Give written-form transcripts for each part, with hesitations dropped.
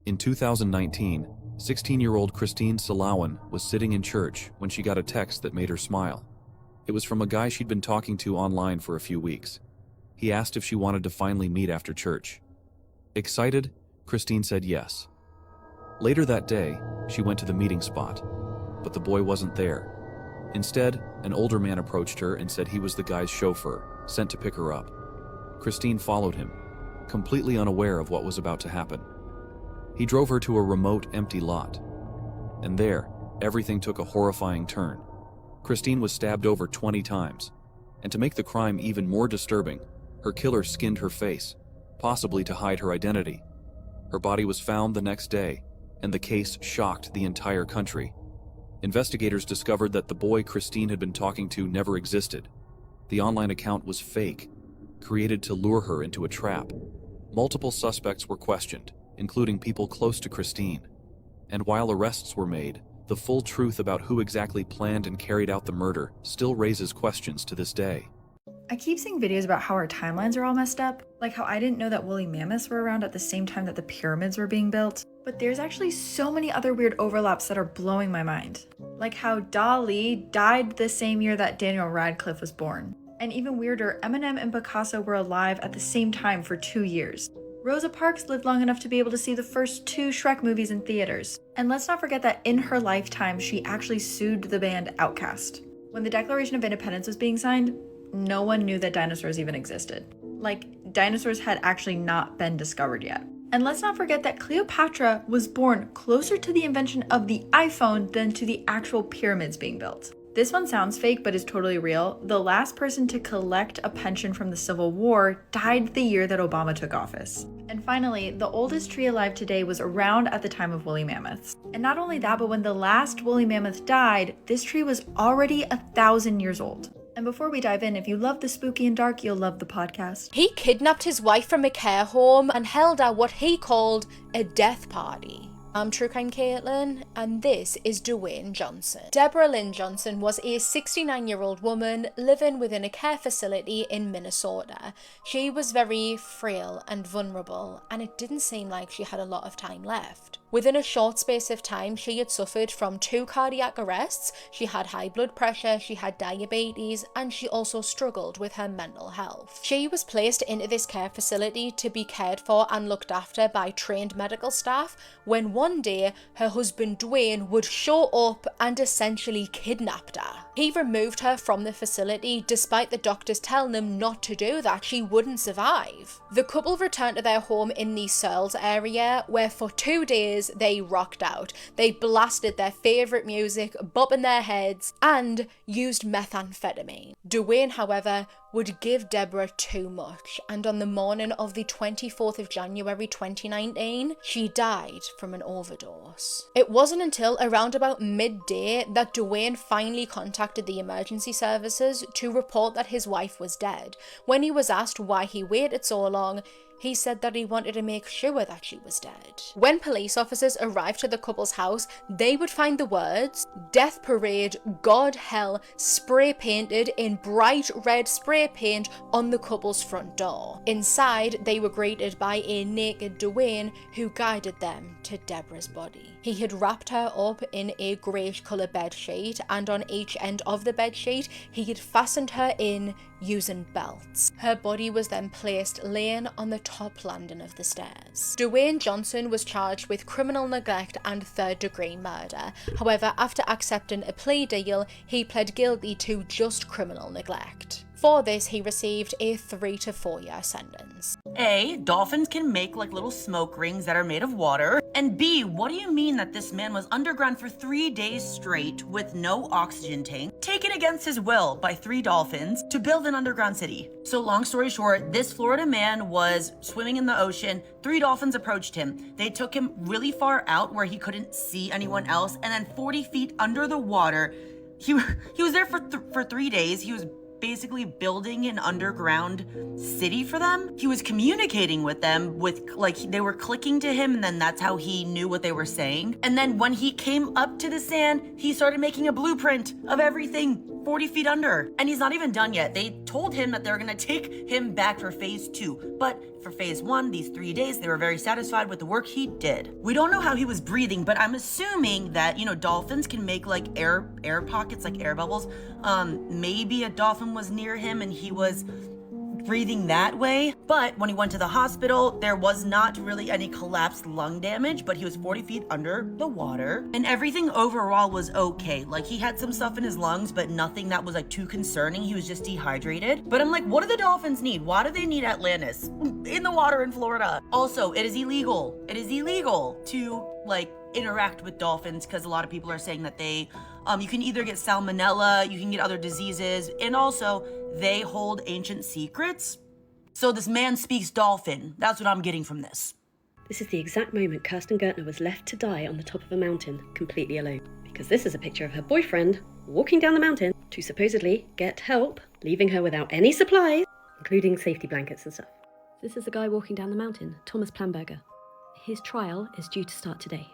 In 2019, 16-year-old Christine Salawan was sitting in church when she got a text that made her smile. It was from a guy she'd been talking to online for a few weeks. He asked if she wanted to finally meet after church. Excited, Christine said yes. Later that day, she went to the meeting spot, but the boy wasn't there. Instead, an older man approached her and said he was the guy's chauffeur, sent to pick her up. Christine followed him, completely unaware of what was about to happen. He drove her to a remote, empty lot. And there, everything took a horrifying turn. Christine was stabbed over 20 times. And to make the crime even more disturbing, her killer skinned her face, possibly to hide her identity. Her body was found the next day, and the case shocked the entire country. Investigators discovered that the boy Christine had been talking to never existed. The online account was fake, created to lure her into a trap. Multiple suspects were questioned, including people close to Christine. And while arrests were made, the full truth about who exactly planned and carried out the murder still raises questions to this day. I keep seeing videos about how our timelines are all messed up, like how I didn't know that woolly mammoths were around at the same time that the pyramids were being built. But there's actually so many other weird overlaps that are blowing my mind. Like how Dali died the same year that Daniel Radcliffe was born. And even weirder, Eminem and Picasso were alive at the same time for 2 years. Rosa Parks lived long enough to be able to see the first 2 Shrek movies in theaters. And let's not forget that in her lifetime, she actually sued the band Outkast. When the Declaration of Independence was being signed, no one knew that dinosaurs even existed. Like, dinosaurs had actually not been discovered yet. And let's not forget that Cleopatra was born closer to the invention of the iPhone than to the actual pyramids being built. This one sounds fake, but is totally real. The last person to collect a pension from the Civil War died the year that Obama took office. And finally, the oldest tree alive today was around at the time of woolly mammoths. And not only that, but when the last woolly mammoth died, this tree was already 1,000 years old. And before we dive in, if you love the spooky and dark, you'll love the podcast. He kidnapped his wife from a care home and held at what he called a death party. I'm True Crime Caitlin, and this is Dwayne Johnson. Deborah Lynn Johnson was a 69-year-old woman living within a care facility in Minnesota. She was very frail and vulnerable, and it didn't seem like she had a lot of time left. Within a short space of time, she had suffered from 2 cardiac arrests, she had high blood pressure, she had diabetes, and she also struggled with her mental health. She was placed into this care facility to be cared for and looked after by trained medical staff when one day her husband Dwayne would show up and essentially kidnapped her. He removed her from the facility despite the doctors telling them not to do that, she wouldn't survive. The couple returned to their home in the Searles area where for 2 days they rocked out. They blasted their favourite music, bopping their heads, and used methamphetamine. Dwayne, however, would give Deborah too much, and on the morning of the 24th of January 2019, she died from an overdose. It wasn't until around about midday that Dwayne finally contacted the emergency services to report that his wife was dead. When he was asked why he waited so long, he said that he wanted to make sure that she was dead. When police officers arrived to the couple's house, they would find the words, "Death Parade, God Hell," spray painted in bright red spray paint on the couple's front door. Inside, they were greeted by a naked Dwayne who guided them to Deborah's body. He had wrapped her up in a greyish colour bed sheet, and on each end of the bed sheet, he had fastened her in using belts. Her body was then placed laying on the top landing of the stairs. Dwayne Johnson was charged with criminal neglect and 3rd-degree murder. However, after accepting a plea deal, he pled guilty to just criminal neglect. For this, he received a 3 to 4 year sentence. A, dolphins can make like little smoke rings that are made of water. And B, what do you mean that this man was underground for 3 days straight with no oxygen tank, taken against his will by 3 dolphins to build an underground city? So long story short, this Florida man was swimming in the ocean. 3 dolphins approached him. They took him really far out where he couldn't see anyone else. And then 40 feet under the water, he was there for 3 days. He was basically building an underground city for them. He was communicating with them with they were clicking to him, and then that's how he knew what they were saying. And then when he came up to the sand, he started making a blueprint of everything 40 feet under. And he's not even done yet. They told him that they're gonna take him back for phase 2. But for phase 1, these 3 days, they were very satisfied with the work he did. We don't know how he was breathing, but I'm assuming that, dolphins can make like air pockets, like air bubbles. Maybe a dolphin was near him and he was breathing that way. But when he went to the hospital, there was not really any collapsed lung damage, but he was 40 feet under the water and everything overall was okay. Like, he had some stuff in his lungs, but nothing that was like too concerning. He was just dehydrated. But I'm like, what do the dolphins need? Why do they need Atlantis in the water in Florida? Also, it is illegal. It is illegal to like interact with dolphins, because a lot of people are saying that they you can either get salmonella, you can get other diseases, and also they hold ancient secrets. So this man speaks dolphin. That's what I'm getting from this. This is the exact moment Kirsten Gertner was left to die on the top of a mountain, completely alone. Because this is a picture of her boyfriend walking down the mountain to supposedly get help, leaving her without any supplies, including safety blankets and stuff. This is the guy walking down the mountain, Thomas Planberger. His trial is due to start today.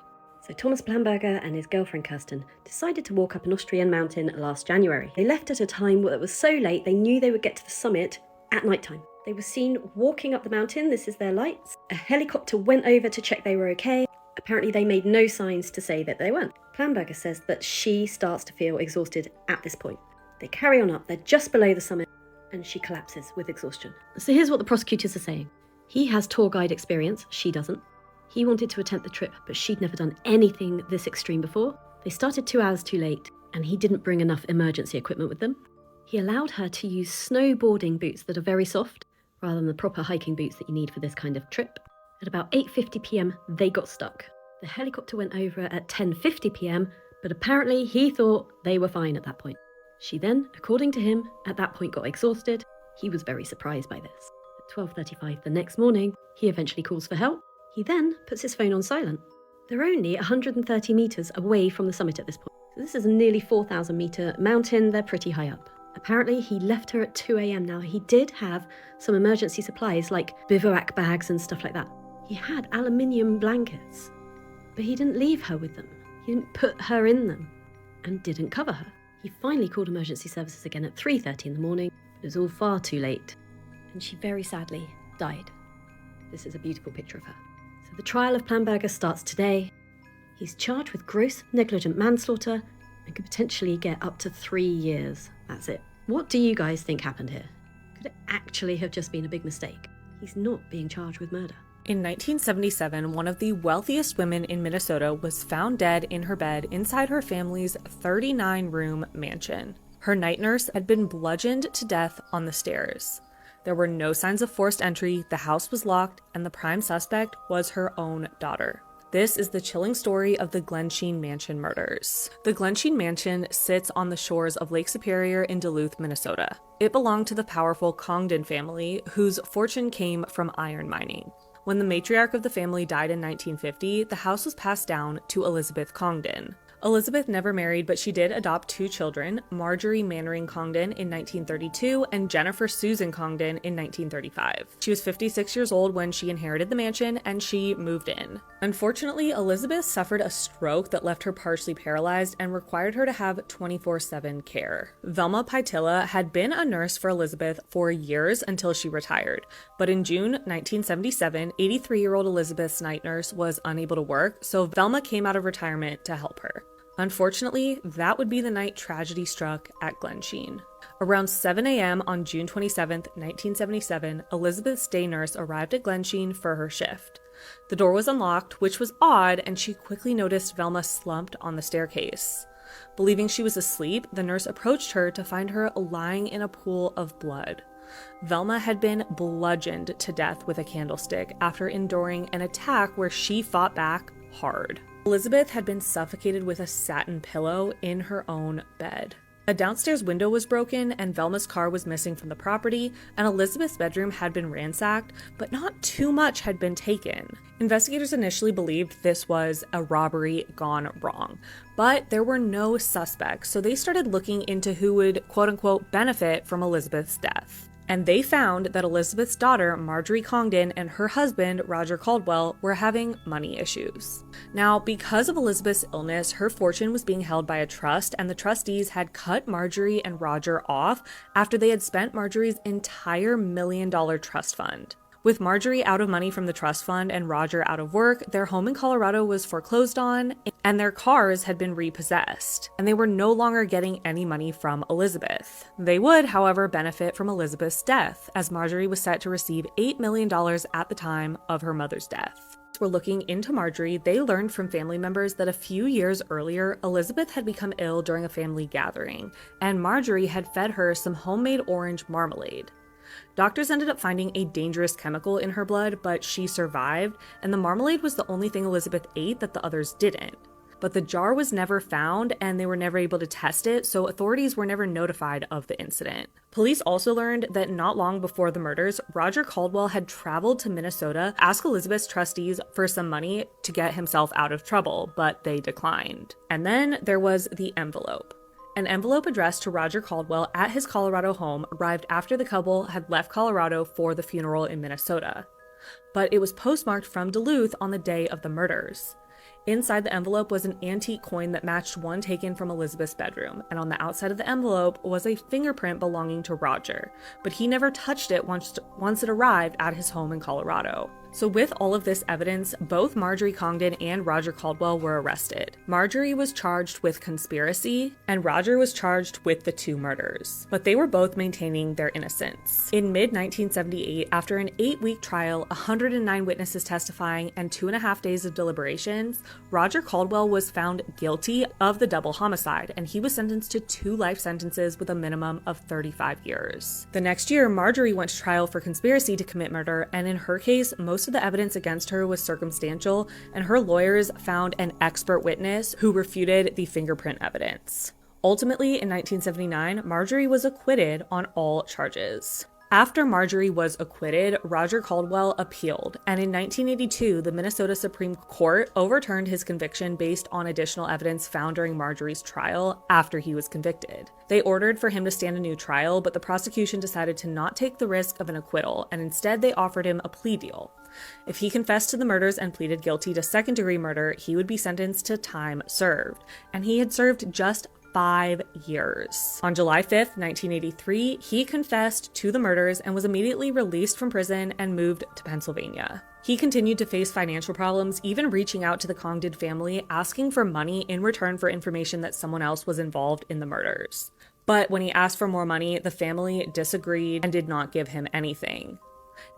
So Thomas Planberger and his girlfriend Kirsten decided to walk up an Austrian mountain last January. They left at a time that was so late they knew they would get to the summit at nighttime. They were seen walking up the mountain. This is their lights. A helicopter went over to check they were okay. Apparently they made no signs to say that they weren't. Planberger says that she starts to feel exhausted at this point. They carry on up, they're just below the summit, and she collapses with exhaustion. So here's what the prosecutors are saying. He has tour guide experience, she doesn't. He wanted to attempt the trip, but she'd never done anything this extreme before. They started 2 hours too late, and he didn't bring enough emergency equipment with them. He allowed her to use snowboarding boots that are very soft, rather than the proper hiking boots that you need for this kind of trip. At about 8:50 p.m, they got stuck. The helicopter went over at 10:50 p.m, but apparently he thought they were fine at that point. She then, according to him, at that point got exhausted. He was very surprised by this. At 12:35 the next morning, he eventually calls for help. He then puts his phone on silent. They're only 130 metres away from the summit at this point. So this is a nearly 4,000 metre mountain. They're pretty high up. Apparently he left her at 2 a.m. Now, he did have some emergency supplies like bivouac bags and stuff like that. He had aluminium blankets, but he didn't leave her with them. He didn't put her in them and didn't cover her. He finally called emergency services again at 3:30 in the morning. It was all far too late, and she very sadly died. This is a beautiful picture of her. So the trial of Planberger starts today. He's charged with gross negligent manslaughter and could potentially get up to 3 years. That's it. What do you guys think happened here? Could it actually have just been a big mistake? He's not being charged with murder. In 1977, one of the wealthiest women in Minnesota was found dead in her bed inside her family's 39-room mansion. Her night nurse had been bludgeoned to death on the stairs. There were no signs of forced entry, the house was locked, and the prime suspect was her own daughter. This is the chilling story of the Glensheen Mansion murders. The Glensheen Mansion sits on the shores of Lake Superior in Duluth, Minnesota. It belonged to the powerful Congdon family, whose fortune came from iron mining. When the matriarch of the family died in 1950, the house was passed down to Elizabeth Congdon. Elizabeth never married, but she did adopt 2 children, Marjorie Mannering Congdon in 1932 and Jennifer Susan Congdon in 1935. She was 56 years old when she inherited the mansion, and she moved in. Unfortunately, Elizabeth suffered a stroke that left her partially paralyzed and required her to have 24/7 care. Velma Pytila had been a nurse for Elizabeth for years until she retired, but in June 1977, 83-year-old Elizabeth's night nurse was unable to work, so Velma came out of retirement to help her. Unfortunately, that would be the night tragedy struck at Glensheen. Around 7 a.m. on June 27, 1977, Elizabeth's day nurse arrived at Glensheen for her shift. The door was unlocked, which was odd, and she quickly noticed Velma slumped on the staircase. Believing she was asleep, the nurse approached her to find her lying in a pool of blood. Velma had been bludgeoned to death with a candlestick after enduring an attack where she fought back hard. Elizabeth had been suffocated with a satin pillow in her own bed. A downstairs window was broken and Velma's car was missing from the property, and Elizabeth's bedroom had been ransacked, but not too much had been taken. Investigators initially believed this was a robbery gone wrong, but there were no suspects, so they started looking into who would quote-unquote benefit from Elizabeth's death. and they found that Elizabeth's daughter, Marjorie Congdon, and her husband, Roger Caldwell, were having money issues. Now, because of Elizabeth's illness, her fortune was being held by a trust, and the trustees had cut Marjorie and Roger off after they had spent Marjorie's entire $1 million trust fund. With Marjorie out of money from the trust fund and Roger out of work, their home in Colorado was foreclosed on, and their cars had been repossessed, and they were no longer getting any money from Elizabeth. They would, however, benefit from Elizabeth's death, as Marjorie was set to receive $8 million at the time of her mother's death. Were looking into Marjorie, they learned from family members that a few years earlier, Elizabeth had become ill during a family gathering, and Marjorie had fed her some homemade orange marmalade. Doctors ended up finding a dangerous chemical in her blood, but she survived, and the marmalade was the only thing Elizabeth ate that the others didn't. But the jar was never found, and they were never able to test it, so authorities were never notified of the incident. Police also learned that not long before the murders, Roger Caldwell had traveled to Minnesota to ask Elizabeth's trustees for some money to get himself out of trouble, but they declined. And then there was the envelope. An envelope addressed to Roger Caldwell at his Colorado home arrived after the couple had left Colorado for the funeral in Minnesota. But it was postmarked from Duluth on the day of the murders. Inside the envelope was an antique coin that matched one taken from Elizabeth's bedroom, and on the outside of the envelope was a fingerprint belonging to Roger, but he never touched it once it arrived at his home in Colorado. So with all of this evidence, both Marjorie Congdon and Roger Caldwell were arrested. Marjorie was charged with conspiracy, and Roger was charged with the 2 murders, but they were both maintaining their innocence. In mid-1978, after an 8-week trial, 109 witnesses testifying, and 2.5 days of deliberations, Roger Caldwell was found guilty of the double homicide, and he was sentenced to 2 life sentences with a minimum of 35 years. The next year, Marjorie went to trial for conspiracy to commit murder, and in her case, most of the evidence against her was circumstantial, and her lawyers found an expert witness who refuted the fingerprint evidence. Ultimately, in 1979, Marjorie was acquitted on all charges. After Marjorie was acquitted, Roger Caldwell appealed, and in 1982, the Minnesota Supreme Court overturned his conviction based on additional evidence found during Marjorie's trial after he was convicted. They ordered for him to stand a new trial, but the prosecution decided to not take the risk of an acquittal, and instead they offered him a plea deal. If he confessed to the murders and pleaded guilty to second-degree murder, he would be sentenced to time served, and he had served just 5 years. On July 5th, 1983, he confessed to the murders and was immediately released from prison and moved to Pennsylvania. He continued to face financial problems, even reaching out to the Congdon family, asking for money in return for information that someone else was involved in the murders. But when he asked for more money, the family disagreed and did not give him anything.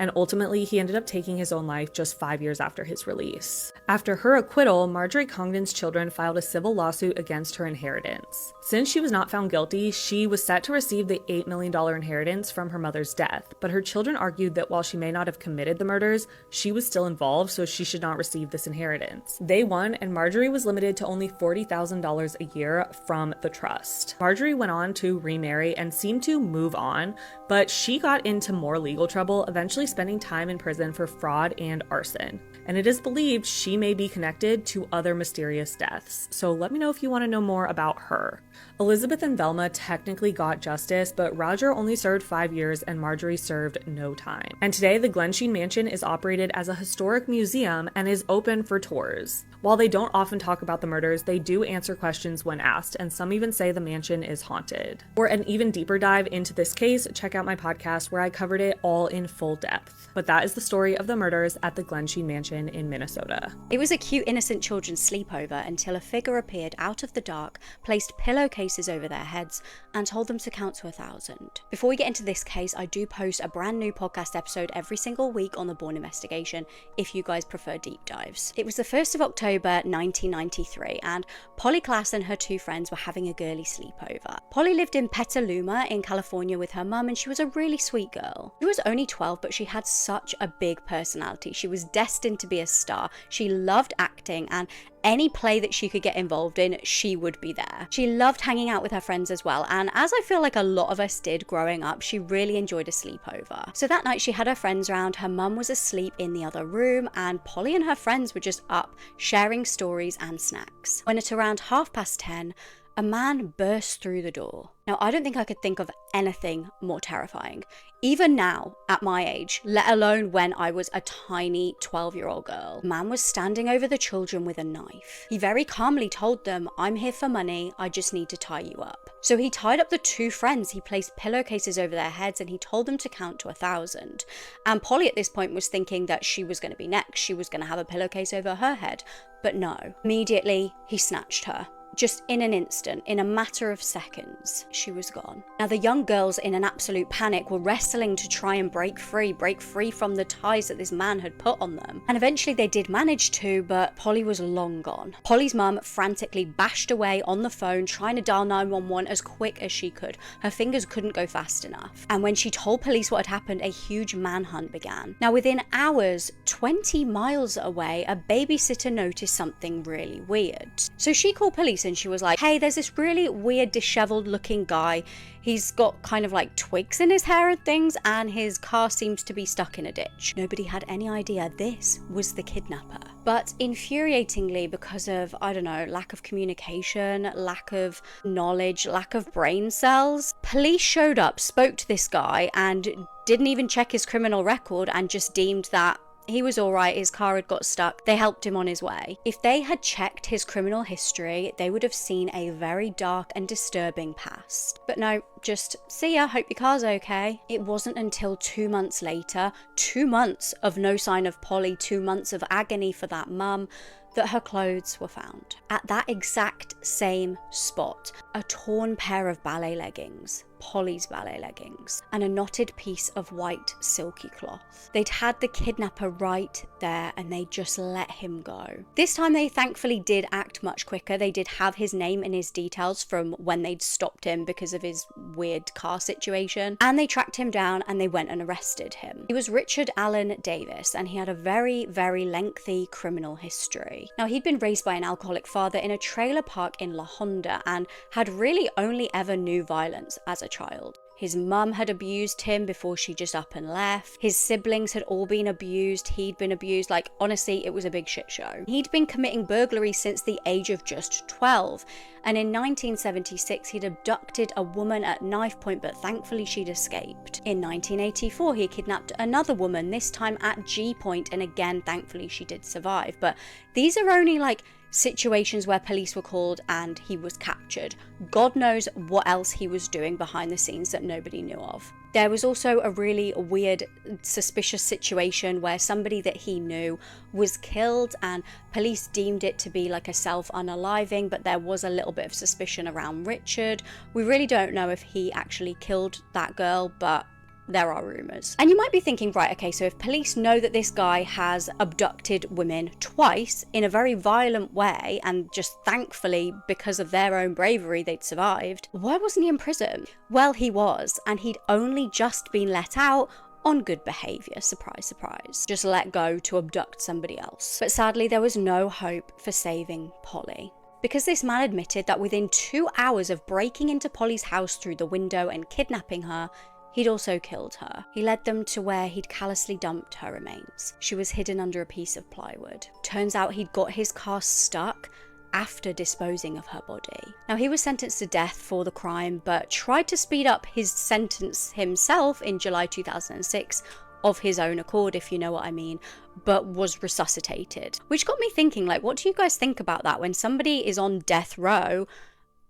And ultimately, he ended up taking his own life just 5 years after his release. After her acquittal, Marjorie Congdon's children filed a civil lawsuit against her inheritance. Since she was not found guilty, she was set to receive the $8 million inheritance from her mother's death, but her children argued that while she may not have committed the murders, she was still involved, so she should not receive this inheritance. They won, and Marjorie was limited to only $40,000 a year from the trust. Marjorie went on to remarry and seemed to move on, but she got into more legal trouble, eventually spending time in prison for fraud and arson. And it is believed she may be connected to other mysterious deaths. So let me know if you want to know more about her. Elizabeth and Velma technically got justice, but Roger only served 5 years and Marjorie served no time. And today, the Glensheen Mansion is operated as a historic museum and is open for tours. While they don't often talk about the murders, they do answer questions when asked, and some even say the mansion is haunted. For an even deeper dive into this case, check out my podcast where I covered it all in full depth. But that is the story of the murders at the Glensheen Mansion in Minnesota. It was a cute, innocent children's sleepover until a figure appeared out of the dark, placed pillowcases over their heads, and told them to count to 1,000. Before we get into this case, I do post a brand new podcast episode every single week on the Bourne investigation if you guys prefer deep dives. It was the 1st of October 1993, and Polly Klass and her 2 friends were having a girly sleepover. Polly lived in Petaluma in California with her mum, and she was a really sweet girl. She was only 12, but she had such a big personality. She was destined to be a star. She loved acting, and any play that she could get involved in, she would be there. She loved hanging out with her friends as well, and as I feel like a lot of us did growing up, she really enjoyed a sleepover. So that night she had her friends around, her mum was asleep in the other room, and Polly and her friends were just up, sharing stories and snacks. When at around 10:30, a man burst through the door. Now, I don't think I could think of anything more terrifying, even now at my age, let alone when I was a tiny 12-year-old girl. The man was standing over the children with a knife. He very calmly told them, "I'm here for money, I just need to tie you up." So he tied up the two friends, he placed pillowcases over their heads, and he told them to count to 1,000. And Polly at this point was thinking that she was going to be next, she was going to have a pillowcase over her head. But no, immediately he snatched her. Just in an instant, in a matter of seconds, she was gone. Now, the young girls, in an absolute panic, were wrestling to try and break free from the ties that this man had put on them. And eventually they did manage to, but Polly was long gone. Polly's mum frantically bashed away on the phone, trying to dial 911 as quick as she could. Her fingers couldn't go fast enough. And when she told police what had happened, a huge manhunt began. Now, within hours, 20 miles away, a babysitter noticed something really weird. So she called police and she was like, "Hey, there's this really weird disheveled looking guy. He's got kind of like twigs in his hair and things, and his car seems to be stuck in a ditch." Nobody had any idea this was the kidnapper. But infuriatingly, because of, I don't know, lack of communication, lack of knowledge, lack of brain cells, police showed up, spoke to this guy, and didn't even check his criminal record and just deemed that he was alright, his car had got stuck, they helped him on his way. If they had checked his criminal history, they would have seen a very dark and disturbing past. But no, just see ya, hope your car's okay. It wasn't until 2 months later, 2 months of no sign of Polly, 2 months of agony for that mum, that her clothes were found. At that exact same spot, a torn pair of ballet leggings, Polly's ballet leggings, and a knotted piece of white silky cloth. They'd had the kidnapper right there and they just let him go. This time they thankfully did act much quicker. They did have his name and his details from when they'd stopped him because of his weird car situation, and they tracked him down and they went and arrested him. He was Richard Allen Davis, and he had a very, very lengthy criminal history. Now, he'd been raised by an alcoholic father in a trailer park in La Honda and had really only ever knew violence as a child. His mum had abused him before she just up and left. His siblings had all been abused. He'd been abused. Like, honestly, it was a big shit show. He'd been committing burglary since the age of just 12. And in 1976, he'd abducted a woman at knife point, but thankfully she'd escaped. In 1984, he kidnapped another woman, this time at G point, and again, thankfully she did survive. But these are only like situations where police were called and he was captured. God knows what else he was doing behind the scenes that nobody knew of. There was also a really weird, suspicious situation where somebody that he knew was killed, and police deemed it to be like a self-unaliving, but there was a little bit of suspicion around Richard. We really don't know if he actually killed that girl, but there are rumours. And you might be thinking, right, okay, so if police know that this guy has abducted women twice in a very violent way, and just thankfully because of their own bravery they'd survived, why wasn't he in prison? Well, he was, and he'd only just been let out on good behaviour, surprise, surprise. Just let go to abduct somebody else. But sadly, there was no hope for saving Polly, because this man admitted that within 2 hours of breaking into Polly's house through the window and kidnapping her, he'd also killed her. He led them to where he'd callously dumped her remains. She was hidden under a piece of plywood. Turns out he'd got his car stuck after disposing of her body. Now, he was sentenced to death for the crime, but tried to speed up his sentence himself in July 2006, of his own accord, if you know what I mean, but was resuscitated. Which got me thinking, like, what do you guys think about that? When somebody is on death row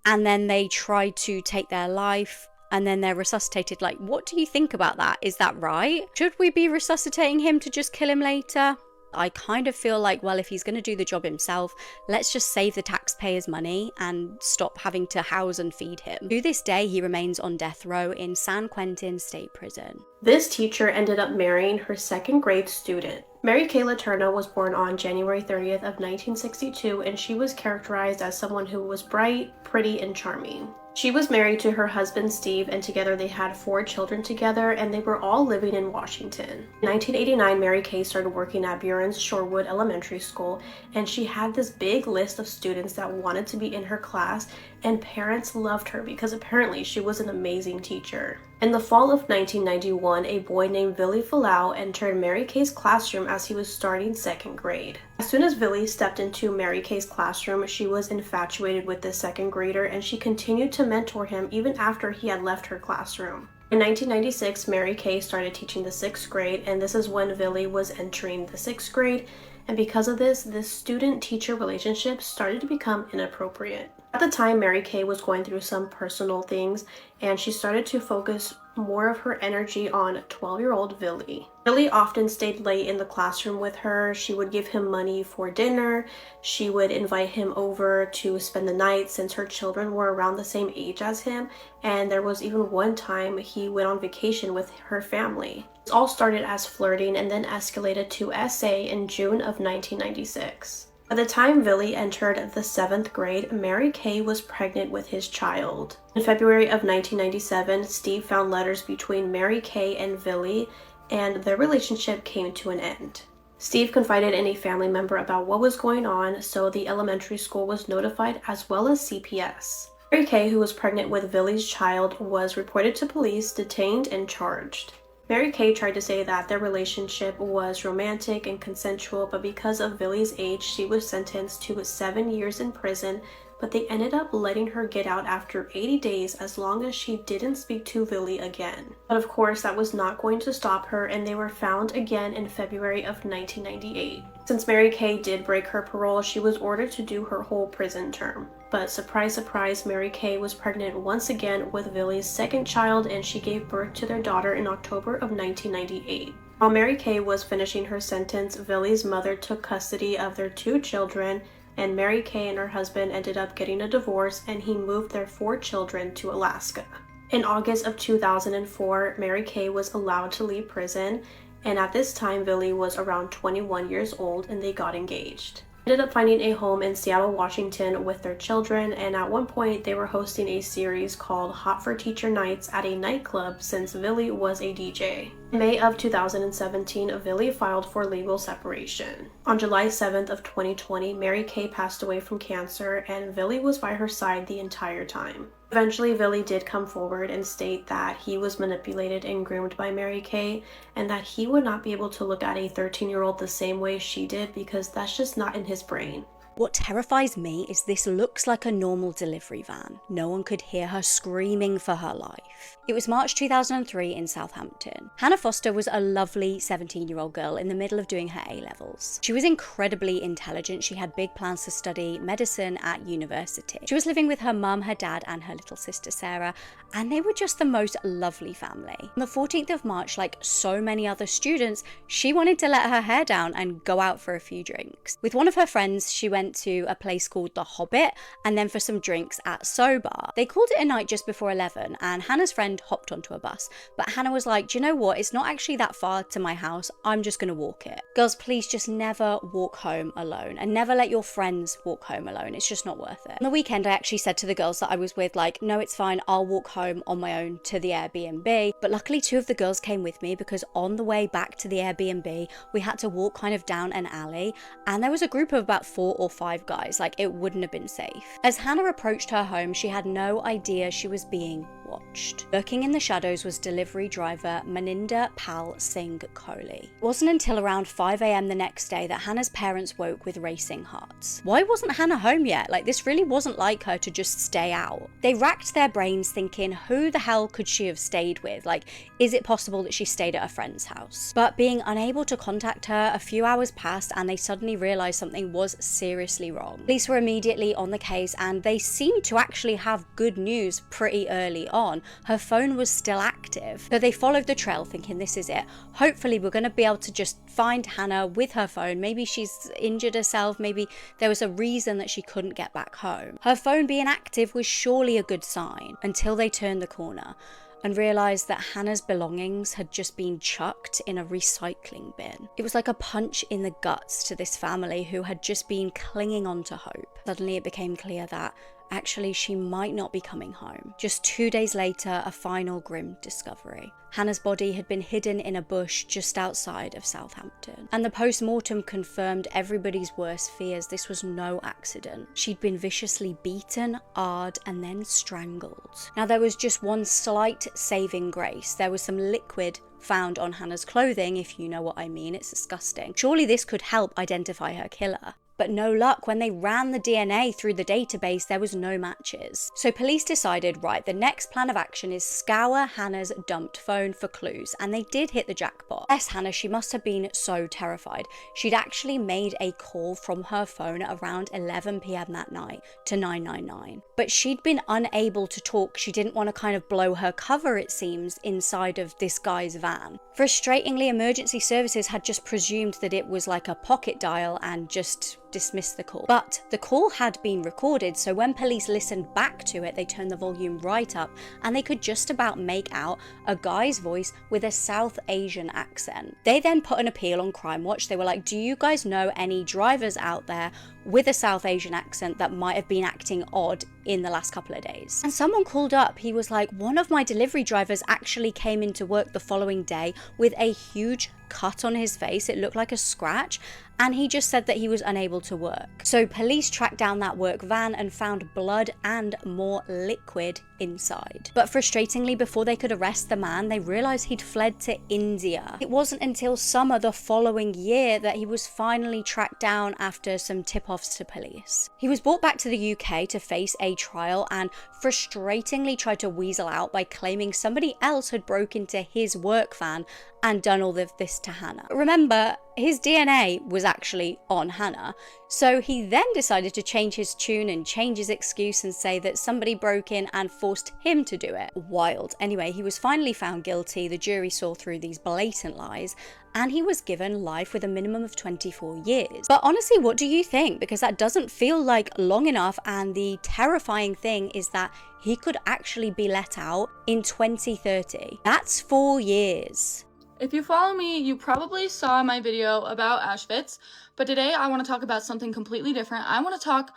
and then they try to take their life and then they're resuscitated, like, what do you think about that? Is that right? Should we be resuscitating him to just kill him later? I kind of feel like, well, if he's going to do the job himself, let's just save the taxpayers' money and stop having to house and feed him. To this day, he remains on death row in San Quentin State Prison. This teacher ended up marrying her second grade student. Mary Kay Letourneau was born on January 30th of 1962, and she was characterized as someone who was bright, pretty, and charming. She was married to her husband Steve, and together they had 4 children together, and they were all living in Washington. In 1989, Mary Kay started working at Buren's Shorewood Elementary School, and she had this big list of students that wanted to be in her class, and parents loved her because apparently she was an amazing teacher. In the fall of 1991, a boy named Billy Falau entered Mary Kay's classroom as he was starting 2nd grade. As soon as Billy stepped into Mary Kay's classroom, she was infatuated with this 2nd grader and she continued to mentor him even after he had left her classroom. In 1996, Mary Kay started teaching the 6th grade, and this is when Billy was entering the 6th grade, and because of this student-teacher relationship started to become inappropriate. At the time, Mary Kay was going through some personal things, and she started to focus more of her energy on 12-year-old Billy. Billy often stayed late in the classroom with her. She would give him money for dinner. She would invite him over to spend the night since her children were around the same age as him, and there was even one time he went on vacation with her family. It all started as flirting and then escalated to SA in June of 1996. By the time Billy entered the 7th grade, Mary Kay was pregnant with his child. In February of 1997, Steve found letters between Mary Kay and Billy, and their relationship came to an end. Steve confided in a family member about what was going on, so the elementary school was notified as well as CPS. Mary Kay, who was pregnant with Billy's child, was reported to police, detained, and charged. Mary Kay tried to say that their relationship was romantic and consensual, but because of Billy's age, she was sentenced to 7 years in prison, but they ended up letting her get out after 80 days as long as she didn't speak to Billy again. But of course, that was not going to stop her, and they were found again in February of 1998. Since Mary Kay did break her parole, she was ordered to do her whole prison term. But surprise, surprise, Mary Kay was pregnant once again with Billy's 2nd child, and she gave birth to their daughter in October of 1998. While Mary Kay was finishing her sentence, Billy's mother took custody of their 2 children, and Mary Kay and her husband ended up getting a divorce, and he moved their 4 children to Alaska. In August of 2004, Mary Kay was allowed to leave prison, and at this time, Billy was around 21 years old, and they got engaged. Ended up finding a home in Seattle, Washington with their children, and at one point they were hosting a series called Hot for Teacher Nights at a nightclub since Billy was a DJ. In May of 2017, Billy filed for legal separation. On July 7th of 2020, Mary Kay passed away from cancer, and Billy was by her side the entire time. Eventually, Billy did come forward and state that he was manipulated and groomed by Mary Kay, and that he would not be able to look at a 13-year-old the same way she did because that's just not in his brain. What terrifies me is this looks like a normal delivery van. No one could hear her screaming for her life. It was March 2003 in Southampton. Hannah Foster was a lovely 17-year-old girl in the middle of doing her A-levels. She was incredibly intelligent. She had big plans to study medicine at university. She was living with her mum, her dad, and her little sister Sarah, and they were just the most lovely family. On the 14th of March, like so many other students, she wanted to let her hair down and go out for a few drinks. With one of her friends, she went to a place called The Hobbit and then for some drinks at Sobar. They called it a night just before 11, and Hannah's friend hopped onto a bus, but Hannah was like, do you know what, it's not actually that far to my house, I'm just gonna walk it. Girls, please just never walk home alone, and never let your friends walk home alone. It's just not worth it. On the weekend, I actually said to the girls that I was with, like, no, it's fine, I'll walk home on my own to the Airbnb, but luckily 2 of the girls came with me because on the way back to the Airbnb, we had to walk kind of down an alley, and there was a group of about 4 or 5 guys, like it wouldn't have been safe. As Hannah approached her home, she had no idea she was being watched. Lurking in the shadows was delivery driver Maninder Pal Singh Kohli. It wasn't until around 5 a.m. the next day that Hannah's parents woke with racing hearts. Why wasn't Hannah home yet? Like, this really wasn't like her to just stay out. They racked their brains thinking, who the hell could she have stayed with? Like, is it possible that she stayed at a friend's house? But being unable to contact her, a few hours passed and they suddenly realized something was seriously wrong. Police were immediately on the case and they seemed to actually have good news pretty early on. Her phone was still active. So they followed the trail thinking, this is it. Hopefully we're going to be able to just find Hannah with her phone. Maybe she's injured herself. Maybe there was a reason that she couldn't get back home. Her phone being active was surely a good sign until they turned the corner and realised that Hannah's belongings had just been chucked in a recycling bin. It was like a punch in the guts to this family who had just been clinging on to hope. Suddenly it became clear that actually she might not be coming home. Just 2 days later, a final grim discovery. Hannah's body had been hidden in a bush just outside of Southampton. And the post-mortem confirmed everybody's worst fears. This was no accident. She'd been viciously beaten, ard, and then strangled. Now there was just one slight saving grace. There was some liquid found on Hannah's clothing, if you know what I mean. It's disgusting. Surely this could help identify her killer. But no luck, when they ran the DNA through the database, there was no matches. So police decided, right, the next plan of action is scour Hannah's dumped phone for clues, and they did hit the jackpot. Yes, Hannah, she must have been so terrified. She'd actually made a call from her phone around 11 p.m. that night to 999. But she'd been unable to talk. She didn't want to kind of blow her cover, it seems, inside of this guy's van. Frustratingly, emergency services had just presumed that it was like a pocket dial and just dismissed the call. But the call had been recorded, so when police listened back to it, they turned the volume right up and they could just about make out a guy's voice with a South Asian accent. They then put an appeal on Crime Watch. They were like, do you guys know any drivers out there with a South Asian accent that might have been acting odd in the last couple of days? And someone called up. He was like, one of my delivery drivers actually came into work the following day with a huge cut on his face. It looked like a scratch, and he just said that he was unable to work. So police tracked down that work van and found blood and more liquid inside. But frustratingly, before they could arrest the man, they realized he'd fled to India. It wasn't until summer the following year that he was finally tracked down after some tip-offs to police. He was brought back to the UK to face a trial and frustratingly tried to weasel out by claiming somebody else had broke into his work van and done all of this to Hannah. Remember, his DNA was actually on Hannah, so he then decided to change his tune and change his excuse and say that somebody broke in and forced him to do it. Wild. Anyway, he was finally found guilty. The jury saw through these blatant lies, and he was given life with a minimum of 24 years. But honestly, what do you think? Because that doesn't feel like long enough, and the terrifying thing is that he could actually be let out in 2030. That's 4 years. If you follow me, you probably saw my video about Auschwitz, but today I want to talk about something completely different. I want to talk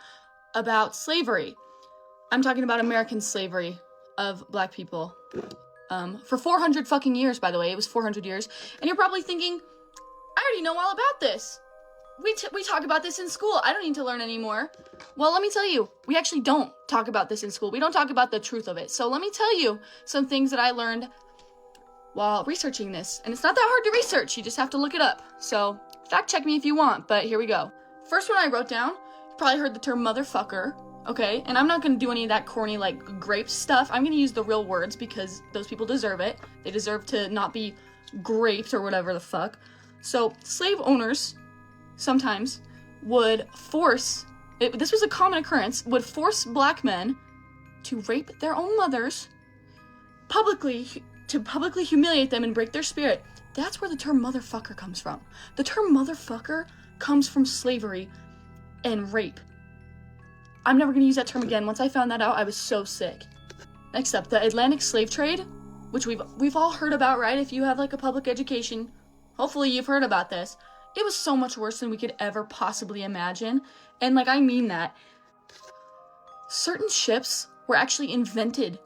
about slavery. I'm talking about American slavery of black people. For 400 fucking years, by the way. It was 400 years. And you're probably thinking, I already know all about this. We talk about this in school. I don't need to learn anymore. Well, let me tell you, we actually don't talk about this in school. We don't talk about the truth of it. So let me tell you some things that I learned while researching this. And it's not that hard to research, you just have to look it up. So fact check me if you want, but here we go. First one I wrote down, you probably heard the term motherfucker, okay? And I'm not gonna do any of that corny like grape stuff. I'm gonna use the real words because those people deserve it. They deserve to not be graped or whatever the fuck. So slave owners sometimes would force, this was a common occurrence, would force black men to rape their own mothers to publicly humiliate them and break their spirit. That's where the term motherfucker comes from. The term motherfucker comes from slavery and rape. I'm never gonna use that term again. Once I found that out, I was so sick. Next up, the Atlantic slave trade, which we've all heard about, right? If you have like a public education, hopefully you've heard about this. It was so much worse than we could ever possibly imagine. And like, I mean that. Certain ships were actually invented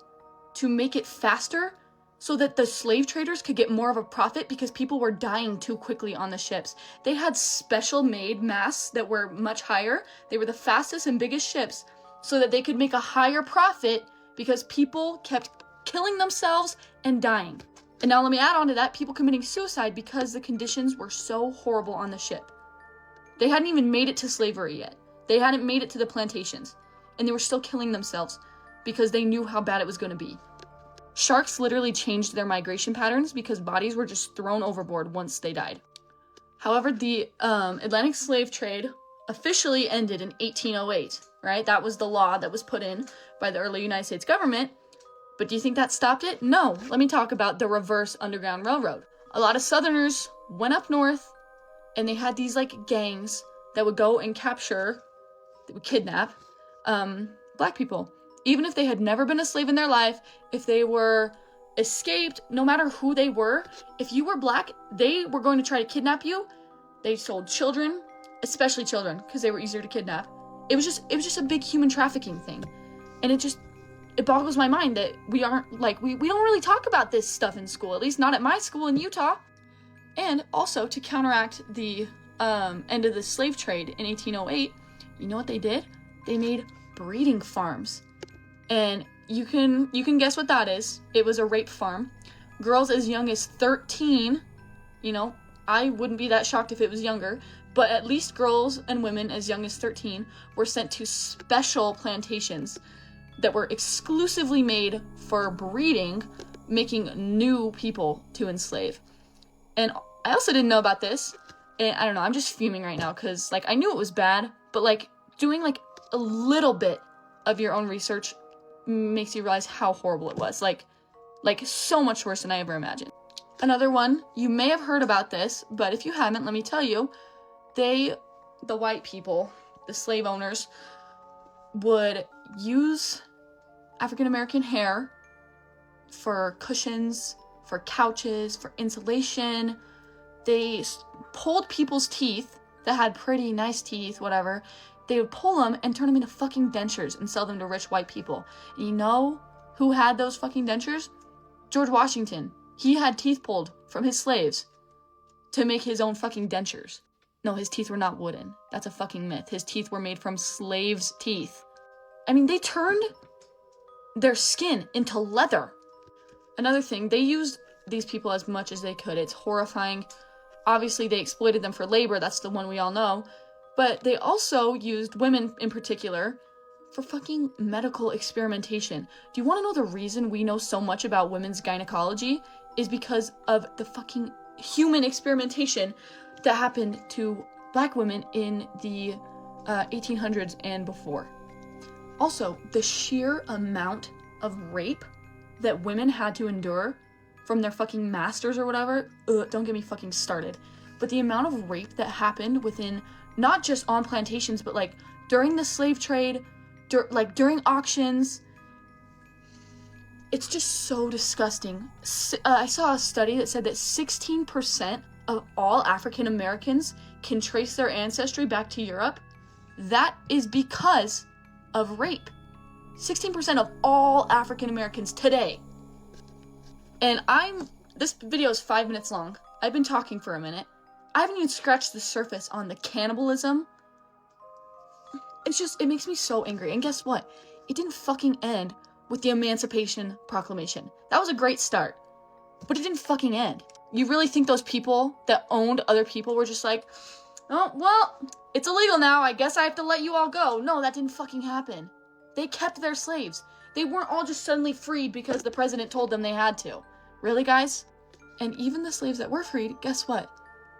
to make it faster so that the slave traders could get more of a profit because people were dying too quickly on the ships. They had special made masts that were much higher. They were the fastest and biggest ships so that they could make a higher profit because people kept killing themselves and dying. And now let me add on to that, people committing suicide because the conditions were so horrible on the ship. They hadn't even made it to slavery yet. They hadn't made it to the plantations. And they were still killing themselves because they knew how bad it was going to be. Sharks literally changed their migration patterns because bodies were just thrown overboard once they died. However, the Atlantic slave trade officially ended in 1808, right? That was the law that was put in by the early United States government. But do you think that stopped it? No. Let me talk about the reverse Underground Railroad. A lot of Southerners went up north and they had these like gangs that would go and capture, they would kidnap black people. Even if they had never been a slave in their life, if they were escaped, no matter who they were, if you were black, they were going to try to kidnap you. They sold children, especially children, because they were easier to kidnap. It was just a big human trafficking thing. And it boggles my mind that we aren't, like, we don't really talk about this stuff in school, at least not at my school in Utah. And also, to counteract the end of the slave trade in 1808, you know what they did? They made breeding farms. And you can guess what that is. It was a rape farm. Girls as young as 13, you know, I wouldn't be that shocked if it was younger, but at least girls and women as young as 13 were sent to special plantations that were exclusively made for breeding, making new people to enslave. And I also didn't know about this, and I don't know, I'm just fuming right now, because, like, I knew it was bad, but, like, doing, like, a little bit of your own research makes you realize how horrible it was. Like so much worse than I ever imagined. Another one, you may have heard about this, but if you haven't, let me tell you, the white people, the slave owners, would use African American hair for cushions, for couches, for insulation. They pulled people's teeth that had pretty nice teeth, whatever. They would pull them and turn them into fucking dentures and sell them to rich white people. And you know who had those fucking dentures? George Washington. He had teeth pulled from his slaves to make his own fucking dentures. No, his teeth were not wooden. That's a fucking myth. His teeth were made from slaves' teeth. I mean, they turned their skin into leather. Another thing, they used these people as much as they could. It's horrifying. Obviously, they exploited them for labor. That's the one we all know. But they also used women in particular for fucking medical experimentation. Do you want to know the reason we know so much about women's gynecology? Is because of the fucking human experimentation that happened to black women in the 1800s and before. Also, the sheer amount of rape that women had to endure from their fucking masters or whatever, don't get me fucking started. But the amount of rape that happened within, not just on plantations, but like during the slave trade, during auctions, it's just so disgusting. I saw a study that said that 16% of all African Americans can trace their ancestry back to Europe. That is because of rape. 16% of all African Americans today. And this video is 5 minutes long. I've been talking for a minute. I haven't even scratched the surface on the cannibalism. It makes me so angry. And guess what? It didn't fucking end with the Emancipation Proclamation. That was a great start, but it didn't fucking end. You really think those people that owned other people were just like, oh, well, it's illegal now, I guess I have to let you all go? No, that didn't fucking happen. They kept their slaves. They weren't all just suddenly freed because the president told them they had to. Really, guys? And even the slaves that were freed, guess what?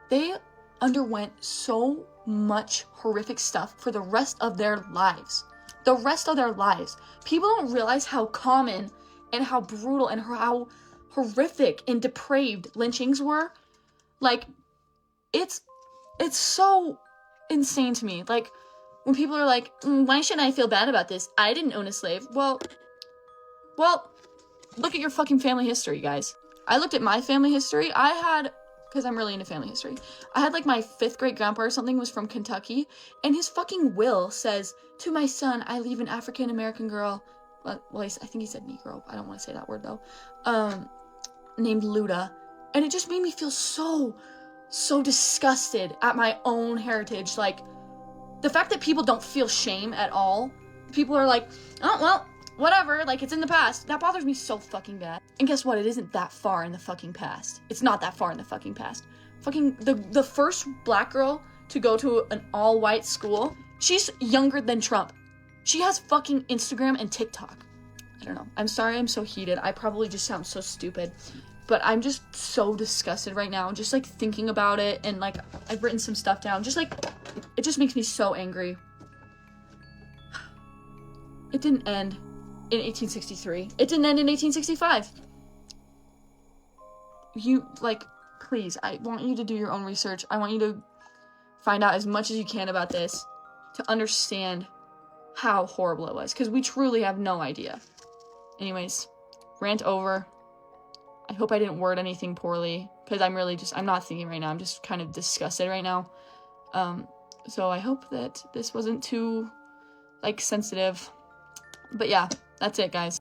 They underwent so much horrific stuff for the rest of their lives. The rest of their lives. People don't realize how common and how brutal and how horrific and depraved lynchings were. Like, it's so insane to me. Like, when people are like, why should I feel bad about this? I didn't own a slave. Well, look at your fucking family history, guys. I looked at my family history. Because I'm really into family history. I had like my 5th great grandpa or something was from Kentucky, and his fucking will says, to my son, I leave an African American girl, well, I think he said Negro, I don't want to say that word though, named Luda. And it just made me feel so disgusted at my own heritage. Like, the fact that people don't feel shame at all. People are like, oh, well, whatever, like, it's in the past. That bothers me so fucking bad. And guess what? It isn't that far in the fucking past. It's not that far in the fucking past. Fucking, the first black girl to go to an all-white school, she's younger than Trump. She has fucking Instagram and TikTok. I don't know. I'm sorry I'm so heated. I probably just sound so stupid. But I'm just so disgusted right now. Just, like, thinking about it. And, like, I've written some stuff down. Just, like, it just makes me so angry. It didn't end in 1863. It didn't end in 1865. You, like, please, I want you to do your own research. I want you to find out as much as you can about this to understand how horrible it was, because we truly have no idea. Anyways, rant over. I hope I didn't word anything poorly, because I'm not thinking right now. I'm just kind of disgusted right now. So I hope that this wasn't too, like, sensitive. But yeah, that's it, guys.